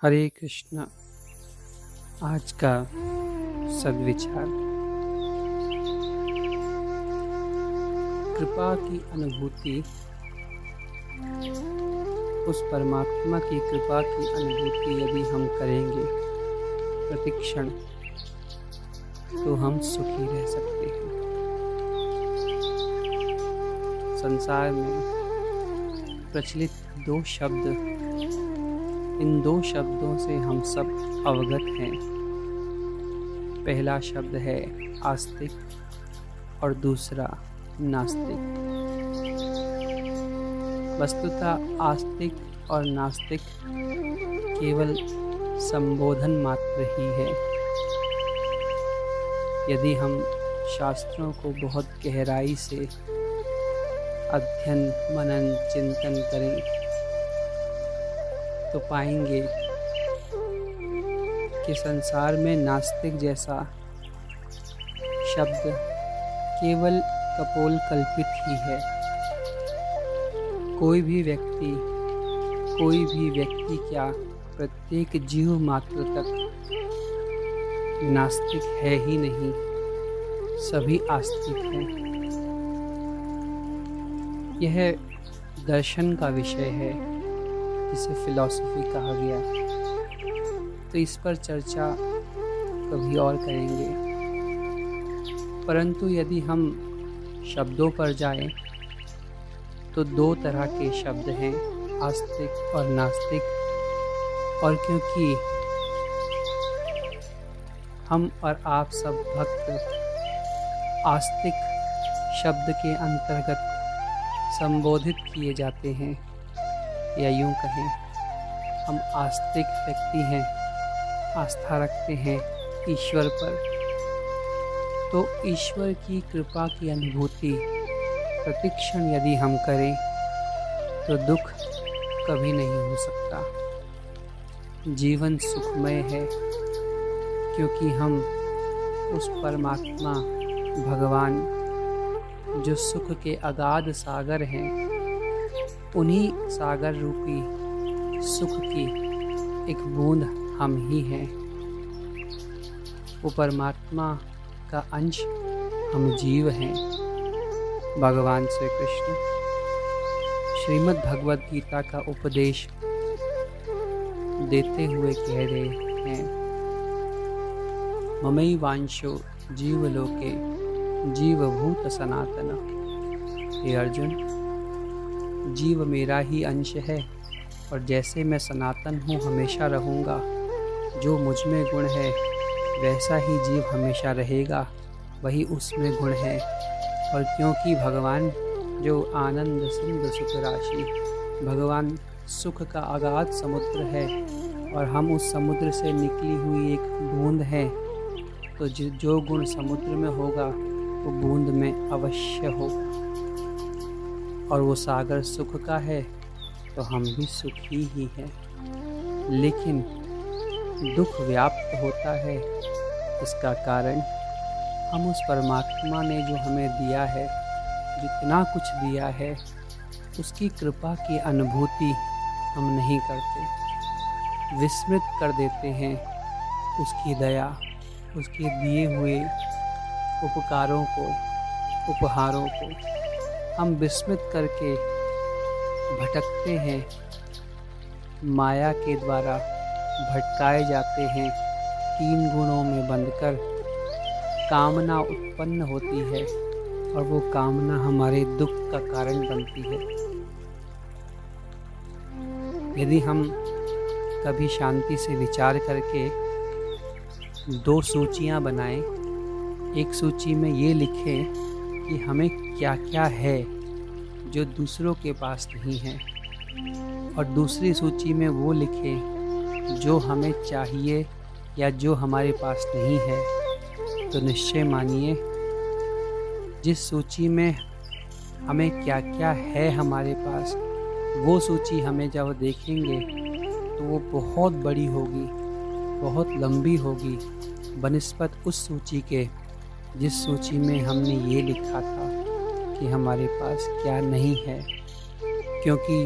हरे कृष्णा। आज का सद्विचार, कृपा की अनुभूति। उस परमात्मा की कृपा की अनुभूति यदि हम करेंगे प्रतिक्षण, तो हम सुखी रह सकते हैं। संसार में प्रचलित दो शब्द, इन दो शब्दों से हम सब अवगत हैं। पहला शब्द है आस्तिक और दूसरा नास्तिक। वस्तुतः आस्तिक और नास्तिक केवल संबोधन मात्र ही है। यदि हम शास्त्रों को बहुत गहराई से अध्ययन, मनन, चिंतन करें तो पाएंगे कि संसार में नास्तिक जैसा शब्द केवल कपोल कल्पित ही है। कोई भी व्यक्ति क्या, प्रत्येक जीव मात्र तक नास्तिक है ही नहीं, सभी आस्तिक हैं। यह दर्शन का विषय है जिसे फिलॉसफी कहा गया, तो इस पर चर्चा कभी और करेंगे। परंतु यदि हम शब्दों पर जाएं तो दो तरह के शब्द हैं, आस्तिक और नास्तिक। और क्योंकि हम और आप सब भक्त आस्तिक शब्द के अंतर्गत संबोधित किए जाते हैं, या यूं कहें हम आस्तिक व्यक्ति हैं, आस्था रखते हैं ईश्वर पर। तो ईश्वर की कृपा की अनुभूति प्रतिक्षण यदि हम करें तो दुख कभी नहीं हो सकता। जीवन सुखमय है क्योंकि हम उस परमात्मा भगवान जो सुख के अगाध सागर हैं, उन्हीं सागर रूपी सुख की एक बूंद हम ही हैं। वो परमात्मा का अंश हम जीव हैं। भगवान श्री कृष्ण श्रीमद् भगवद गीता का उपदेश देते हुए कह रहे हैं, ममैवांशो जीवलोके जीवभूत सनातन। हे अर्जुन, जीव मेरा ही अंश है और जैसे मैं सनातन हूँ, हमेशा रहूँगा। जो मुझ में गुण है वैसा ही जीव हमेशा रहेगा, वही उसमें गुण है। और क्योंकि भगवान जो आनंद सिंधु सुख राशि, भगवान सुख का अगाध समुद्र है और हम उस समुद्र से निकली हुई एक बूंद है, तो जो गुण समुद्र में होगा वो बूंद में अवश्य होगा। और वो सागर सुख का है तो हम भी सुखी ही हैं। लेकिन दुख व्याप्त होता है। इसका कारण हम उस परमात्मा ने जो हमें दिया है, जितना कुछ दिया है, उसकी कृपा की अनुभूति हम नहीं करते। विस्मृत कर देते हैं उसकी दया, उसके दिए हुए उपकारों को, उपहारों को हम विस्मृत करके भटकते हैं। माया के द्वारा भटकाए जाते हैं। तीन गुणों में बंधकर कामना उत्पन्न होती है और वो कामना हमारे दुख का कारण बनती है। यदि हम कभी शांति से विचार करके दो सूचियां बनाएं, एक सूची में ये लिखें कि हमें क्या क्या है जो दूसरों के पास नहीं है, और दूसरी सूची में वो लिखें जो हमें चाहिए या जो हमारे पास नहीं है। तो निश्चय मानिए, जिस सूची में हमें क्या क्या है हमारे पास, वो सूची हमें जब देखेंगे तो वो बहुत बड़ी होगी, बहुत लंबी होगी बनिस्बत उस सूची के जिस सूची में हमने ये लिखा था कि हमारे पास क्या नहीं है। क्योंकि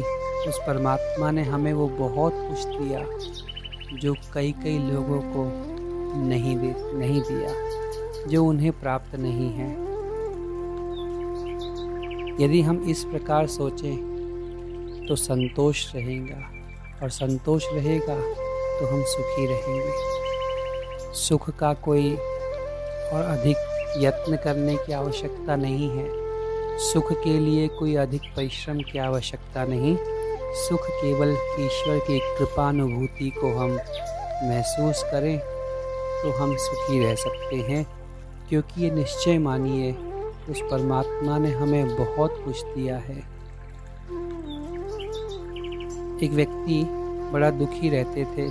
उस परमात्मा ने हमें वो बहुत कुछ दिया जो कई कई लोगों को नहीं दिया, जो उन्हें प्राप्त नहीं है। यदि हम इस प्रकार सोचें तो संतोष रहेगा, और संतोष रहेगा तो हम सुखी रहेंगे। सुख का कोई और अधिक यत्न करने की आवश्यकता नहीं है। सुख के लिए कोई अधिक परिश्रम की आवश्यकता नहीं। सुख केवल ईश्वर की कृपानुभूति को हम महसूस करें तो हम सुखी रह सकते हैं, क्योंकि ये निश्चय मानिए उस परमात्मा ने हमें बहुत कुछ दिया है। एक व्यक्ति बड़ा दुखी रहते थे।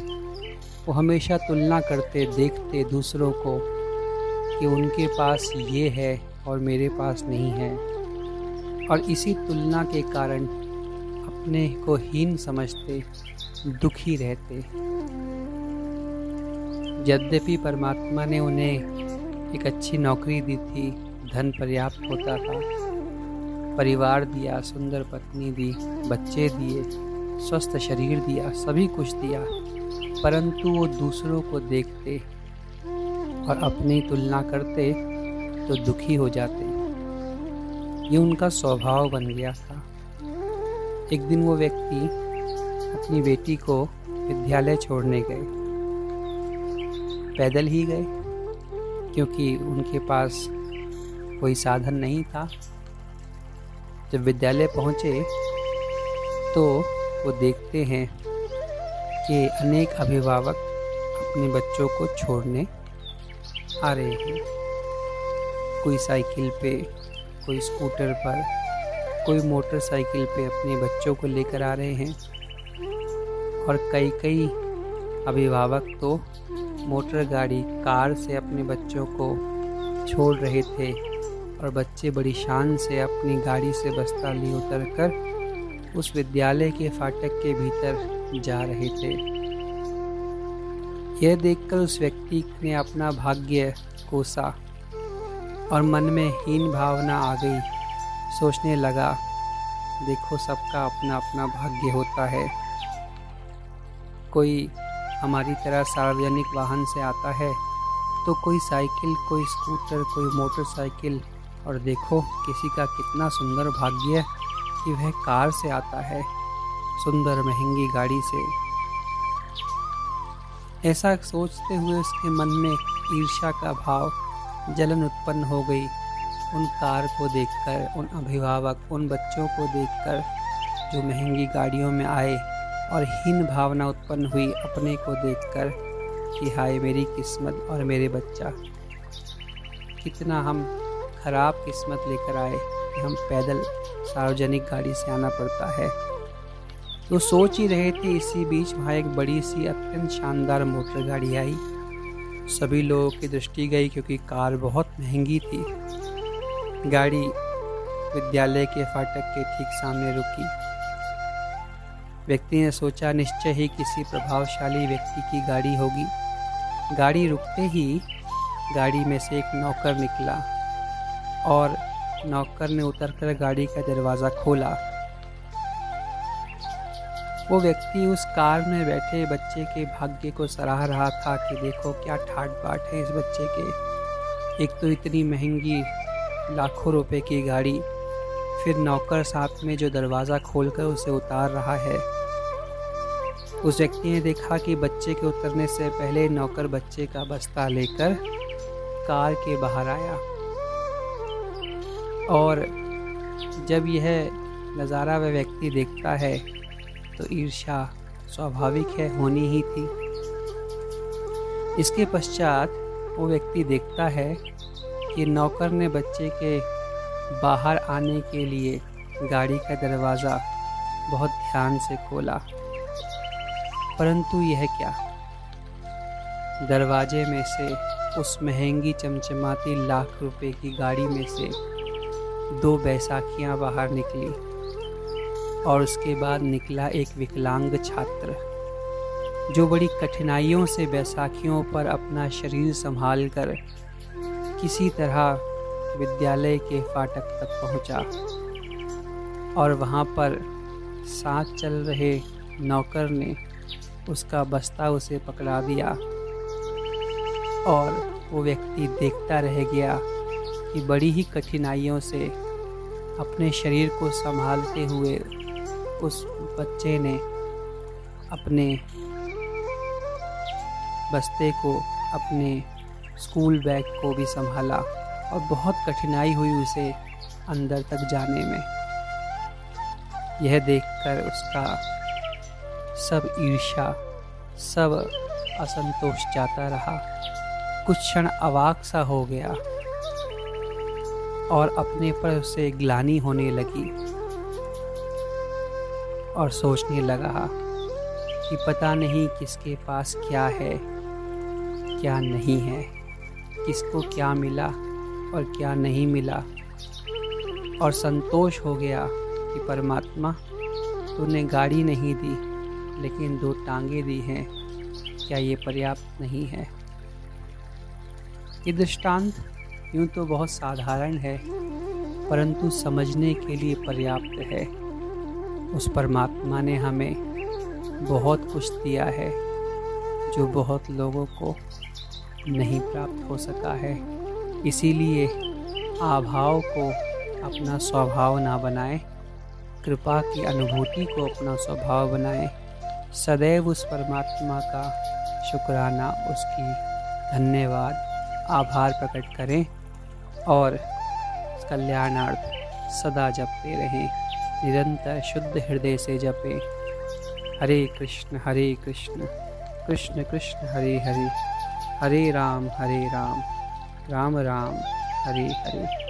वो हमेशा तुलना करते देखते दूसरों को कि उनके पास ये है और मेरे पास नहीं है, और इसी तुलना के कारण अपने को हीन समझते, दुखी रहते। यद्यपि परमात्मा ने उन्हें एक अच्छी नौकरी दी थी, धन पर्याप्त होता था, परिवार दिया, सुंदर पत्नी दी, बच्चे दिए, स्वस्थ शरीर दिया, सभी कुछ दिया, परंतु वो दूसरों को देखते और अपनी तुलना करते तो दुखी हो जाते। ये उनका स्वभाव बन गया था। एक दिन वो व्यक्ति अपनी बेटी को विद्यालय छोड़ने गए। पैदल ही गए, क्योंकि उनके पास कोई साधन नहीं था। जब विद्यालय पहुँचे तो वो देखते हैं कि अनेक अभिभावक अपने बच्चों को छोड़ने आ रहे हैं। कोई साइकिल पे, कोई स्कूटर पर, कोई मोटरसाइकिल पे अपने बच्चों को लेकर आ रहे हैं, और कई कई अभिभावक तो मोटर गाड़ी, कार से अपने बच्चों को छोड़ रहे थे, और बच्चे बड़ी शान से अपनी गाड़ी से बस्ता लिए उतरकर उस विद्यालय के फाटक के भीतर जा रहे थे। यह देखकर उस व्यक्ति ने अपना भाग्य कोसा और मन में हीन भावना आ गई। सोचने लगा, देखो सबका अपना अपना भाग्य होता है। कोई हमारी तरह सार्वजनिक वाहन से आता है, तो कोई साइकिल, कोई स्कूटर, कोई मोटरसाइकिल, और देखो किसी का कितना सुंदर भाग्य कि वह कार से आता है, सुंदर महंगी गाड़ी से। ऐसा सोचते हुए उसके मन में ईर्ष्या का भाव, जलन उत्पन्न हो गई। उन कार को देखकर, उन अभिभावक, उन बच्चों को देखकर जो महंगी गाड़ियों में आए, और हीन भावना उत्पन्न हुई अपने को देखकर कि हाय मेरी किस्मत और मेरे बच्चा, कितना हम खराब किस्मत लेकर आए कि हम पैदल सार्वजनिक गाड़ी से आना पड़ता है। तो सोच ही रहे थे, इसी बीच वहाँ एक बड़ी सी अत्यंत शानदार मोटर गाड़ी आई। सभी लोगों की दृष्टि गई, क्योंकि कार बहुत महंगी थी। गाड़ी विद्यालय के फाटक के ठीक सामने रुकी। व्यक्ति ने सोचा निश्चय ही किसी प्रभावशाली व्यक्ति की गाड़ी होगी। गाड़ी रुकते ही गाड़ी में से एक नौकर निकला, और नौकर ने उतरकर गाड़ी का दरवाज़ा खोला। वो व्यक्ति उस कार में बैठे बच्चे के भाग्य को सराह रहा था कि देखो क्या ठाट बाट है इस बच्चे के। एक तो इतनी महंगी लाखों रुपए की गाड़ी, फिर नौकर साथ में जो दरवाज़ा खोलकर उसे उतार रहा है। उस व्यक्ति ने देखा कि बच्चे के उतरने से पहले नौकर बच्चे का बस्ता लेकर कार के बाहर आया, और जब यह नज़ारा वह व्यक्ति देखता है तो ईर्ष्या स्वाभाविक है, होनी ही थी। इसके पश्चात वो व्यक्ति देखता है कि नौकर ने बच्चे के बाहर आने के लिए गाड़ी का दरवाज़ा बहुत ध्यान से खोला, परंतु यह क्या, दरवाजे में से उस महंगी चमचमाती लाख रुपए की गाड़ी में से 2 बैसाखियाँ बाहर निकली, और उसके बाद निकला एक विकलांग छात्र जो बड़ी कठिनाइयों से बैसाखियों पर अपना शरीर संभाल कर किसी तरह विद्यालय के फाटक तक पहुंचा, और वहां पर साथ चल रहे नौकर ने उसका बस्ता उसे पकड़ा दिया और वो व्यक्ति देखता रह गया कि बड़ी ही कठिनाइयों से अपने शरीर को संभालते हुए उस बच्चे ने अपने बस्ते को, अपने स्कूल बैग को भी संभाला और बहुत कठिनाई हुई उसे अंदर तक जाने में। यह देखकर उसका सब ईर्ष्या, सब असंतोष जाता रहा। कुछ क्षण अवाक सा हो गया और अपने पर उसे ग्लानि होने लगी और सोचने लगा कि पता नहीं किसके पास क्या है, क्या नहीं है, किसको क्या मिला और क्या नहीं मिला। और संतोष हो गया कि परमात्मा, तूने गाड़ी नहीं दी लेकिन 2 टांगे दी हैं, क्या ये पर्याप्त नहीं है? ये दृष्टांत यूँ तो बहुत साधारण है, परंतु समझने के लिए पर्याप्त है। उस परमात्मा ने हमें बहुत कुछ दिया है जो बहुत लोगों को नहीं प्राप्त हो सका है। इसीलिए अभाव को अपना स्वभाव ना बनाएं, कृपा की अनुभूति को अपना स्वभाव बनाएं। सदैव उस परमात्मा का शुक्राना, उसकी धन्यवाद, आभार प्रकट करें और कल्याणार्थ सदा जपते रहें। निरंतर शुद्ध हृदय से जपें। हरे कृष्ण कृष्ण कृष्ण हरे हरे, हरे राम राम राम हरे हरे।